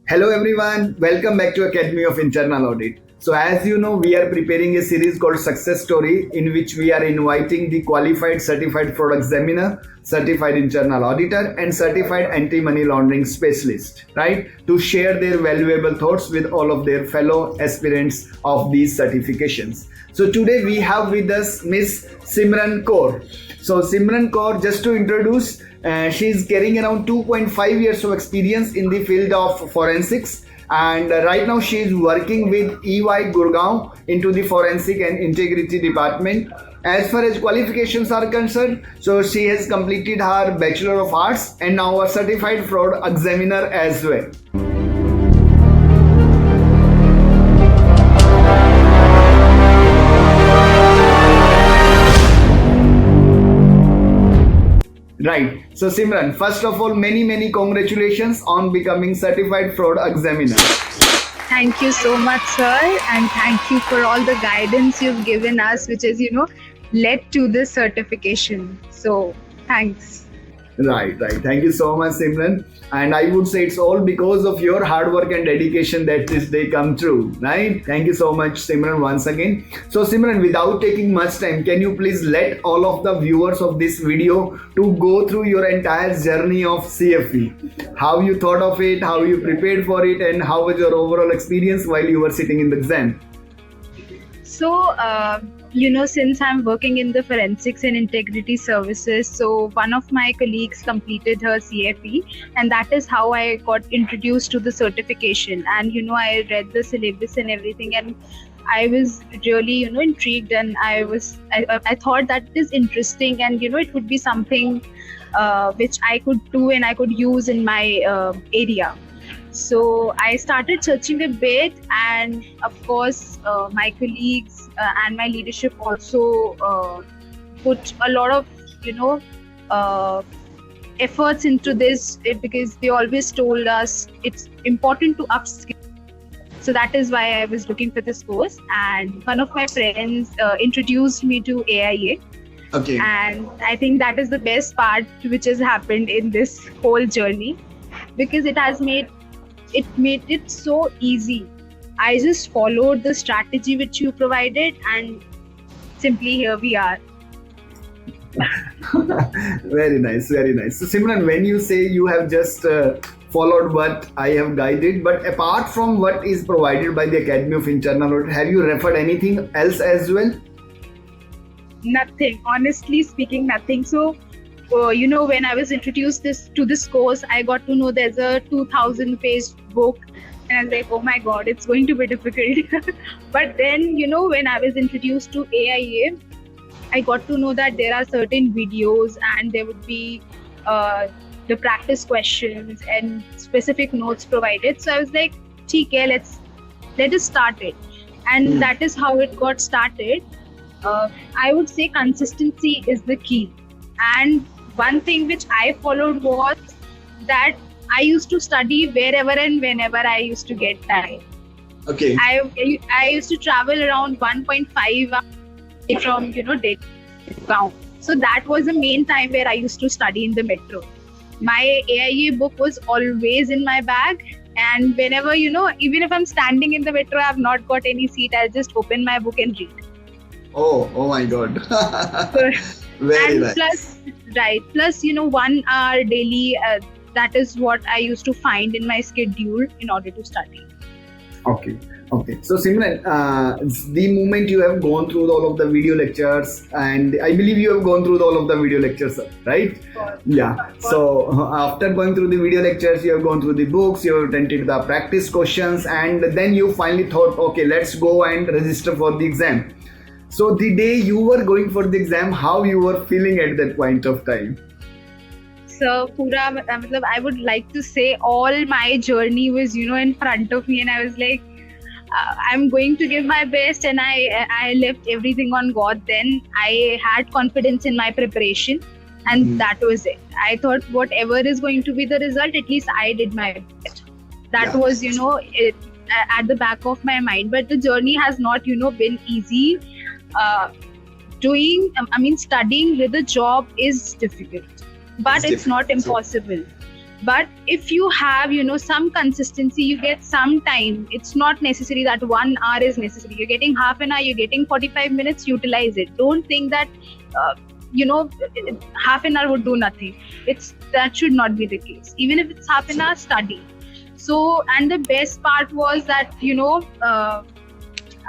Hello everyone, welcome back to Academy of Internal Audit. So as you know, we are preparing a series called Success Story in which we are inviting the qualified certified fraud examiner, certified internal auditor and certified anti-money laundering specialist, right? To share their valuable thoughts with all of their fellow aspirants of these certifications. So today we have with us Miss Simran Kaur. So Simran Kaur, just to introduce, she is carrying around 2.5 years of experience in the field of forensics, and right now she is working with EY Gurgaon into the forensic and integrity department. As far as qualifications are concerned, so she has completed her Bachelor of Arts and now a certified fraud examiner as well. Right. So Simran, first of all, many congratulations on becoming certified fraud examiner. Thank you so much, sir, and thank you for all the guidance you've given us, which has, led to this certification. So, thanks. Right. Thank you so much, Simran. And I would say it's all because of your hard work and dedication that this day come true, right? Thank you so much, Simran, once again. So, Simran, without taking much time, can you please let all of the viewers of this video to go through your entire journey of CFE? How you thought of it, how you prepared for it, and how was your overall experience while you were sitting in the exam? So, since I'm working in the forensics and integrity services, so one of my colleagues completed her CFE, and that is how I got introduced to the certification. And I read the syllabus and everything, and I was really intrigued, and I thought that it is interesting, and it would be something which I could do and I could use in my area. So I started searching a bit, and of course my colleagues and my leadership also put a lot of efforts into this, because they always told us it's important to upskill. So that is why I was looking for this course, and one of my friends introduced me to AIA. Okay. And I think that is the best part which has happened in this whole journey, because it made it so easy. I just followed the strategy which you provided, and simply here we are. Very nice. So Simran, when you say you have just followed what I have guided, but apart from what is provided by the Academy of Internal Audit, have you referred anything else as well? Nothing. Honestly speaking, nothing. So, when I was introduced to this course, I got to know there's a 2,000-page book, and I was like, oh my God, it's going to be difficult. But then, when I was introduced to AIA, I got to know that there are certain videos, and there would be the practice questions and specific notes provided. So I was like, okay, let us start it. And that is how it got started. I would say consistency is the key. And one thing which I followed was that I used to study wherever and whenever I used to get time. Okay. I used to travel around 1.5 hours from Gurgaon. So that was the main time where I used to study in the metro. My AIA book was always in my bag, and whenever even if I'm standing in the metro, I've not got any seat, I'll just open my book and read. Oh my God. Very and nice. Plus 1 hour daily, that is what I used to find in my schedule in order to study. Okay. So Simran, the moment you have gone through all of the video lectures, and I believe you have gone through all of the video lectures, right? Yeah. So after going through the video lectures, you have gone through the books, you have attended the practice questions, and then you finally thought, okay, let's go and register for the exam. So the day you were going for the exam, how you were feeling at that point of time? So I would like to say all my journey was in front of me, and I was like, I'm going to give my best, and I left everything on God. Then I had confidence in my preparation, and that was it. I thought whatever is going to be the result, at least I did my best. That was at the back of my mind. But the journey has not been easy. Studying with a job is difficult, but it's not impossible. But if you have, some consistency, you get some time. It's not necessary that 1 hour is necessary. You're getting half an hour, you're getting 45 minutes, utilize it. Don't think that, uh, half an hour would do nothing. That should not be the case. Even if it's half an hour, study. So, and the best part was that,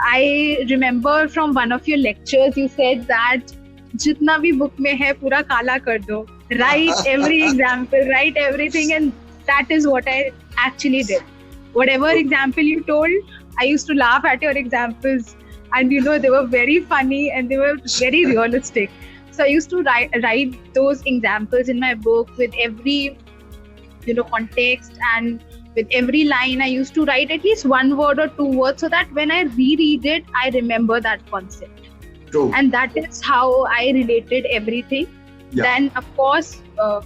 I remember from one of your lectures, you said that जितना भी book में है पूरा काला कर दो. Write every example, write everything, and that is what I actually did. Whatever example you told, I used to laugh at your examples, and they were very funny and they were very realistic. So I used to write those examples in my book with every context, and with every line I used to write at least 1 word or 2 words, so that when I reread it, I remember that concept. True. And that is how I related everything. Yeah. Then of course,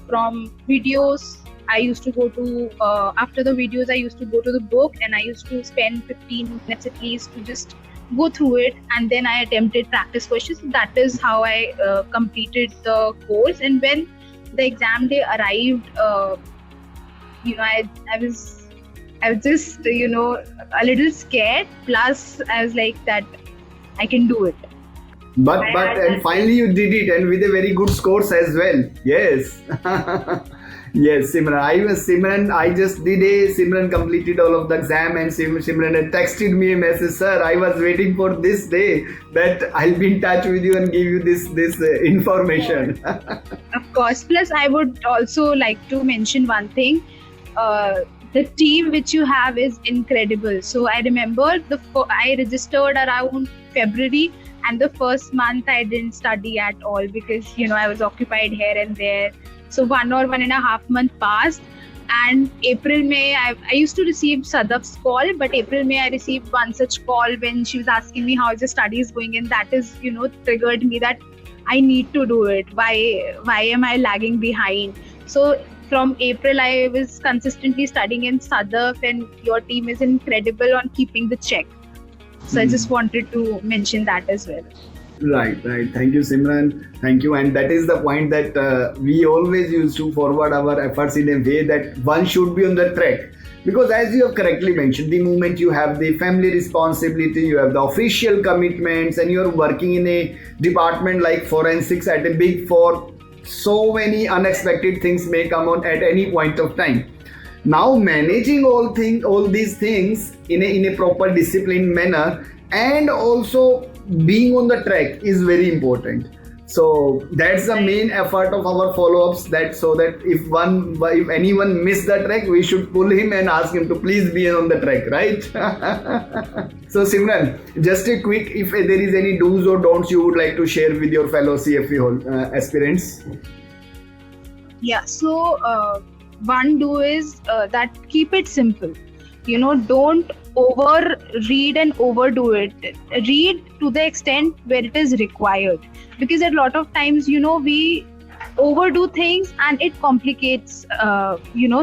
from videos, I used to go to after the videos I used to go to the book, and I used to spend 15 minutes at least to just go through it, and then I attempted practice questions. That is how I completed the course. And when the exam day arrived, I was just a little scared, plus I was like that I can do it. But and finally you did it, and with a very good scores as well. Yes. Yes, Simran. I just did Simran completed all of the exam, and Simran had texted me a message, sir. I was waiting for this day that I'll be in touch with you and give you this information. Of course. Plus, I would also like to mention one thing. The team which you have is incredible. So I remember I registered around February, and the first month I didn't study at all because I was occupied here and there. So 1.5 months passed, and April, May, I used to receive Sadaf's call, but April, May, I received one such call when she was asking me how the study is going, and that is, triggered me that I need to do it. Why am I lagging behind? So from April, I was consistently studying in Sadaf, and your team is incredible on keeping the check. So I just wanted to mention that as well. Right. Thank you, Simran. Thank you. And that is the point that we always used to forward our efforts in a way that one should be on the track. Because as you have correctly mentioned, the moment you have the family responsibility, you have the official commitments, and you're working in a department like forensics at a Big Four, so many unexpected things may come on at any point of time. Now managing all these things in a proper disciplined manner, and also being on the track is very important. So that's the main effort of our follow-ups, so that if anyone missed the track, we should pull him and ask him to please be on the track, right? So Simran, just a quick, if there is any do's or don'ts you would like to share with your fellow CFE aspirants. Yeah, so one do is that keep it simple. Don't over read and overdo it. Read to the extent where it is required, because a lot of times we overdo things and it complicates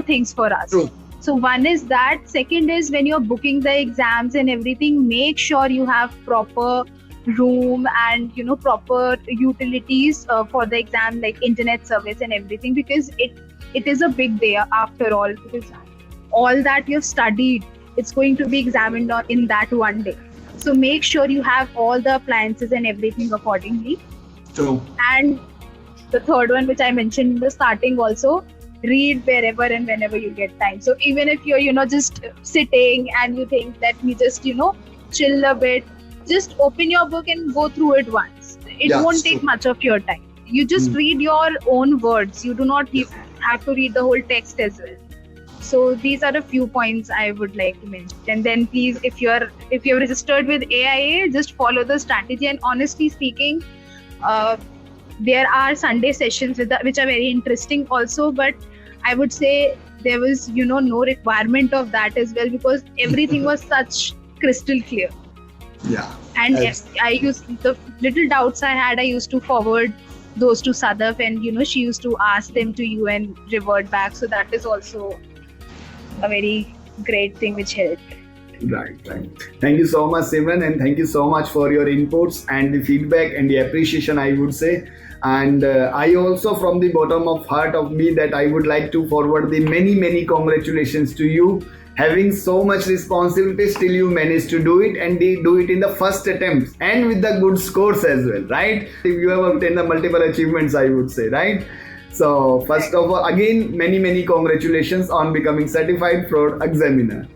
things for us. True. So one is that. Second is, when you're booking the exams and everything, make sure you have proper room and proper utilities for the exam, like internet service and everything, because it is a big day after all, because all that you've studied, it's going to be examined in that one day. So make sure you have all the appliances and everything accordingly. True. And the third one, which I mentioned in the starting also, read wherever and whenever you get time. So even if you're just sitting and you think, let me just chill a bit, just open your book and go through it once. It won't take much of your time. You just read your own words. You do not have to read the whole text as well. So these are a few points I would like to mention. And then please, if you're registered with AIA, just follow the strategy. And honestly speaking, there are Sunday sessions which are very interesting also, but I would say there was no requirement of that as well, because everything was such crystal clear. Yeah. And I used the little doubts I had, I used to forward those to Sadaf, and she used to ask them to you and revert back. So that is also a very great thing which helped. Right. Thank you so much, Simran, and thank you so much for your inputs and the feedback and the appreciation, I would say. And I also, from the bottom of heart of me, that I would like to forward the many congratulations to you. Having so much responsibility, still you managed to do it, and they do it in the first attempt and with the good scores as well, right? If you have obtained the multiple achievements, I would say, right? So first of all, again, many congratulations on becoming certified fraud examiner.